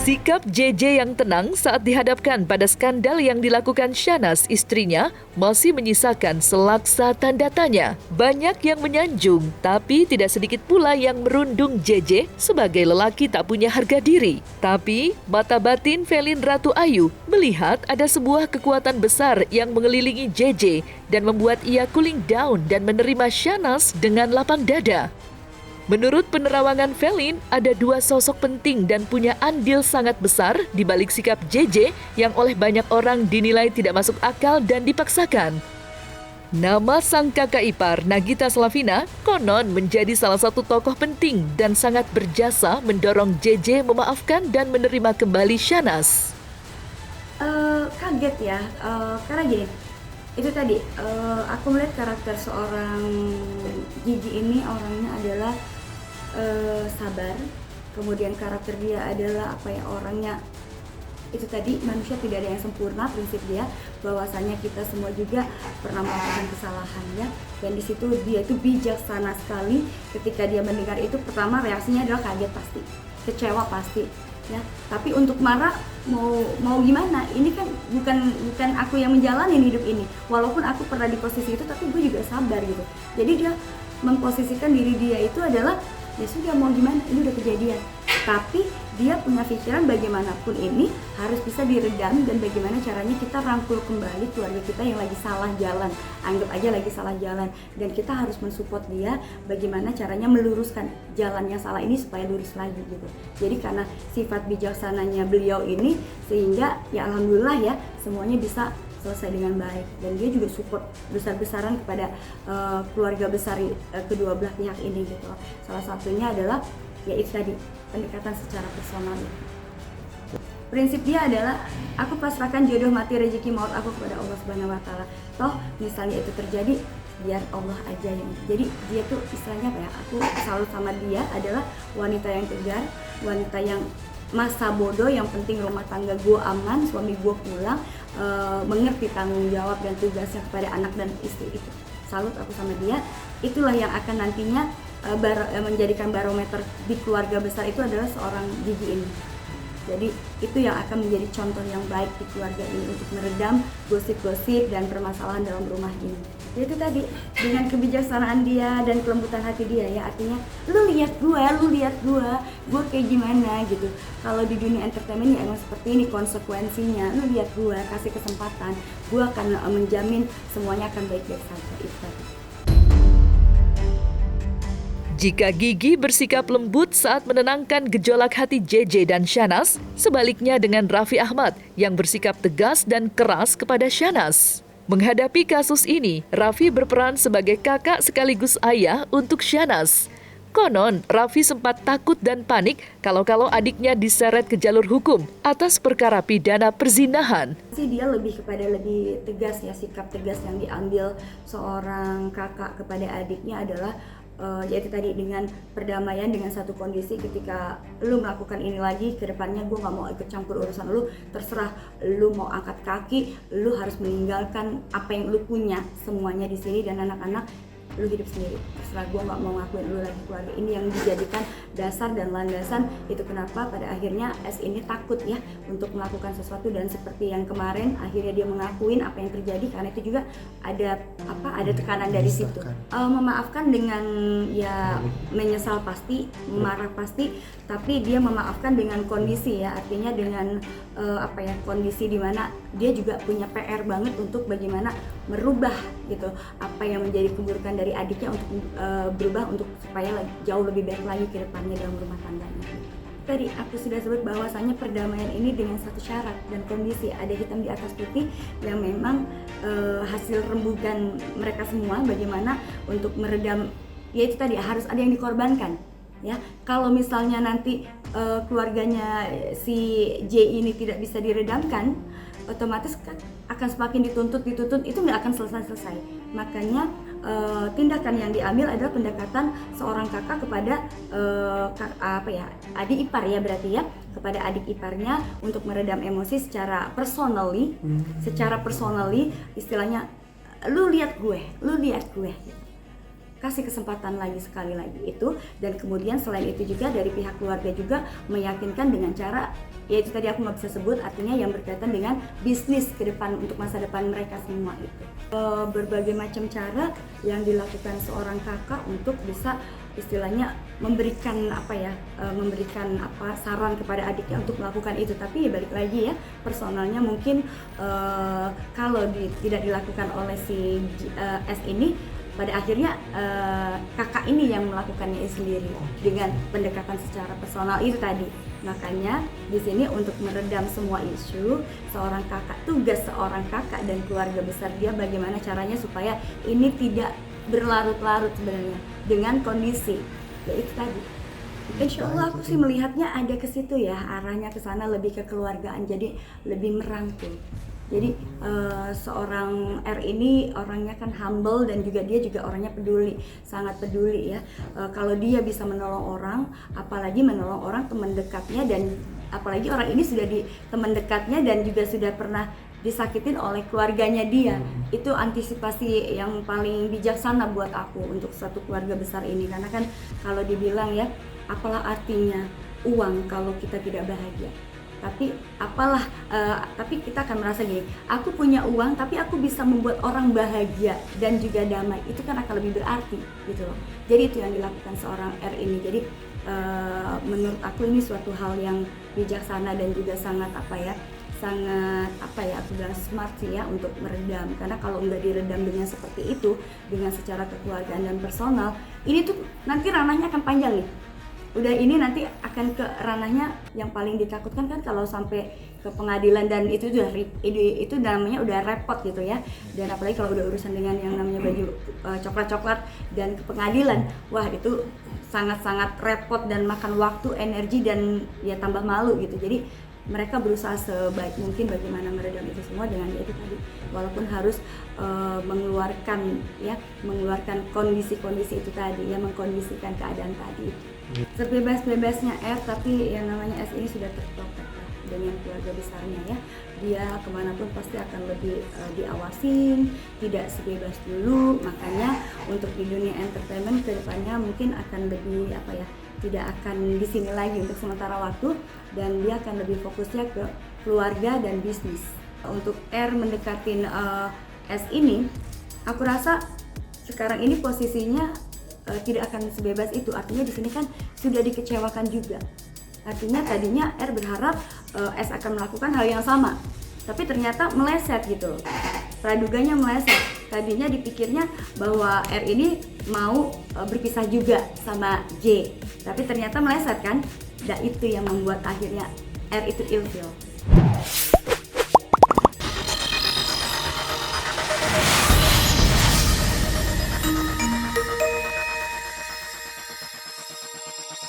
Sikap JJ yang tenang saat dihadapkan pada skandal yang dilakukan Syahnaz istrinya masih menyisakan selaksa tanda tanya. Banyak yang menyanjung, tapi tidak sedikit pula yang merundung JJ sebagai lelaki tak punya harga diri. Tapi, mata batin Velin Ratu Ayu melihat ada sebuah kekuatan besar yang mengelilingi JJ dan membuat ia cooling down dan menerima Syahnaz dengan lapang dada. Menurut penerawangan Velin, ada dua sosok penting dan punya andil sangat besar di balik sikap JJ yang oleh banyak orang dinilai tidak masuk akal dan dipaksakan. Nama sang kakak ipar, Nagita Slavina, konon menjadi salah satu tokoh penting dan sangat berjasa mendorong JJ memaafkan dan menerima kembali Syahnaz. Kaget ya, karena gini, itu tadi aku melihat karakter seorang Gigi ini orangnya adalah sabar, kemudian karakter dia adalah orangnya itu tadi, manusia tidak ada yang sempurna, prinsip dia bahwasanya kita semua juga pernah melakukan kesalahan ya, dan di situ dia itu bijaksana sekali. Ketika dia mendengar itu, pertama reaksinya adalah kaget pasti, kecewa pasti ya, tapi untuk marah mau gimana, ini kan bukan aku yang menjalani hidup ini, walaupun aku pernah di posisi itu, tapi gue juga sabar gitu. Jadi dia memposisikan diri dia itu adalah ya sudah, mau gimana, ini udah kejadian, tapi dia punya pikiran bagaimanapun ini harus bisa diredam, dan bagaimana caranya kita rangkul kembali keluarga kita yang lagi salah jalan, anggap aja lagi salah jalan, dan kita harus mensupport dia bagaimana caranya meluruskan jalan yang salah ini supaya lurus lagi gitu. Jadi karena sifat bijaksananya beliau ini, sehingga ya alhamdulillah ya semuanya bisa selesai dengan baik, dan dia juga support besar-besaran kepada keluarga besar kedua belah pihak ini gitu. Salah satunya adalah ya itu tadi, pendekatan secara personal. Prinsip dia adalah aku pasrahkan jodoh mati rezeki maut aku kepada Allah Subhanahu wa taala. Toh misalnya itu terjadi, biar Allah aja yang. Jadi dia tuh istilahnya aku selalu sama dia adalah wanita yang tegar, wanita yang masa bodoh, yang penting rumah tangga gue aman, suami gue pulang, mengerti tanggung jawab dan tugasnya kepada anak dan istri itu. Salut aku sama dia. Itulah yang akan nantinya menjadikan barometer di keluarga besar itu adalah seorang Gigi ini. Jadi itu yang akan menjadi contoh yang baik di keluarga ini untuk meredam gosip-gosip dan permasalahan dalam rumah ini. Jadi itu tadi, dengan kebijaksanaan dia dan kelembutan hati dia ya, artinya lu lihat gue kayak gimana gitu. Kalau di dunia entertainment ya emang seperti ini konsekuensinya. Lu lihat gue, kasih kesempatan, gue akan menjamin semuanya akan baik-baik saja. Itu tadi. Jika Gigi bersikap lembut saat menenangkan gejolak hati JJ dan Syahnaz, sebaliknya dengan Raffi Ahmad yang bersikap tegas dan keras kepada Syahnaz. Menghadapi kasus ini, Raffi berperan sebagai kakak sekaligus ayah untuk Syahnaz. Konon, Raffi sempat takut dan panik kalau adiknya diseret ke jalur hukum atas perkara pidana perzinahan. Dia lebih tegas ya, sikap tegas yang diambil seorang kakak kepada adiknya adalah yaitu tadi, dengan perdamaian, dengan satu kondisi, ketika lu melakukan ini lagi ke depannya gue gak mau ikut campur urusan lu, terserah lu mau angkat kaki, lu harus meninggalkan apa yang lu punya semuanya di sini, dan anak-anak lu hidup sendiri, terserah, gue gak mau ngakuin lu lagi keluarga. Ini yang dijadikan dasar dan landasan. Itu kenapa pada akhirnya S ini takut ya untuk melakukan sesuatu, dan seperti yang kemarin akhirnya dia mengakuin apa yang terjadi, karena itu juga ada tekanan dari situ. Memaafkan dengan ya menyesal pasti, marah pasti, tapi dia memaafkan dengan kondisi ya, artinya dengan kondisi dimana dia juga punya PR banget untuk bagaimana merubah gitu apa yang menjadi keburukan dari adiknya, untuk berubah untuk supaya jauh lebih baik lagi ke depannya dalam rumah tangganya. Tadi aku sudah sebut bahwasanya perdamaian ini dengan satu syarat dan kondisi, ada hitam di atas putih, yang memang hasil rembukan mereka semua bagaimana untuk meredam, yaitu tadi harus ada yang dikorbankan ya. Kalau misalnya nanti keluarganya si J ini tidak bisa diredamkan, otomatis kan akan semakin dituntut, itu nggak akan selesai. Makanya tindakan yang diambil adalah pendekatan seorang kakak kepada adik ipar ya, berarti ya, kepada adik iparnya untuk meredam emosi secara personally, istilahnya lu lihat gue. kasih kesempatan lagi sekali lagi itu. Dan kemudian selain itu juga dari pihak keluarga juga meyakinkan dengan cara, yaitu tadi aku nggak bisa sebut, artinya yang berkaitan dengan bisnis ke depan untuk masa depan mereka semua itu. Berbagai macam cara yang dilakukan seorang kakak untuk bisa istilahnya memberikan saran kepada adiknya untuk melakukan itu. Tapi ya balik lagi ya, personalnya mungkin kalau tidak dilakukan oleh si S ini, pada akhirnya kakak ini yang melakukannya sendiri dengan pendekatan secara personal itu tadi. Makanya di sini untuk meredam semua isu, tugas seorang kakak dan keluarga besar dia bagaimana caranya supaya ini tidak berlarut-larut sebenarnya dengan kondisi yaitu tadi. Insya Allah aku sih melihatnya ada ke situ ya, arahnya ke sana, lebih ke keluargaan, jadi lebih merangkul. Jadi seorang R ini orangnya kan humble dan juga dia juga orangnya peduli, sangat peduli ya. Kalau dia bisa menolong orang, apalagi menolong orang teman dekatnya, dan apalagi orang ini sudah di teman dekatnya dan juga sudah pernah disakitin oleh keluarganya dia. Itu antisipasi yang paling bijaksana buat aku untuk satu keluarga besar ini. Karena kan kalau dibilang ya, apalah artinya uang kalau kita tidak bahagia. Tapi tapi kita akan merasa gini, aku punya uang tapi aku bisa membuat orang bahagia dan juga damai, itu kan akan lebih berarti gitu loh. Jadi itu yang dilakukan seorang R ini. Jadi menurut aku ini suatu hal yang bijaksana dan juga sangat aku bilang smart sih ya untuk meredam. Karena kalau nggak diredam dengan seperti itu, dengan secara kekeluargaan dan personal, ini tuh nanti ranahnya akan panjang nih. Udah ini nanti akan ke ranahnya yang paling ditakutkan kan kalau sampai ke pengadilan, dan itu namanya udah repot gitu ya. Dan apalagi kalau udah urusan dengan yang namanya baju coklat-coklat dan ke pengadilan, wah itu sangat-sangat repot dan makan waktu, energi, dan ya tambah malu gitu. Jadi mereka berusaha sebaik mungkin bagaimana meredam itu semua dengan itu tadi, walaupun harus mengeluarkan kondisi-kondisi itu tadi ya, mengkondisikan keadaan tadi itu. Sebebas-bebasnya R, tapi yang namanya S ini sudah terprotek dengan keluarga besarnya ya. Dia kemanapun pasti akan lebih diawasin, tidak sebebas dulu. Makanya untuk di dunia entertainment kedepannya mungkin akan lebih tidak akan di sini lagi untuk sementara waktu, dan dia akan lebih fokusnya ke keluarga dan bisnis. Untuk R mendekatin S ini, aku rasa sekarang ini posisinya tidak akan sebebas itu. Artinya di sini kan sudah dikecewakan juga. Artinya tadinya R berharap S akan melakukan hal yang sama, tapi ternyata meleset gitu. Praduganya meleset. Tadinya dipikirnya bahwa R ini mau berpisah juga sama J, tapi ternyata meleset kan. Dan itu yang membuat akhirnya R itu ilfil.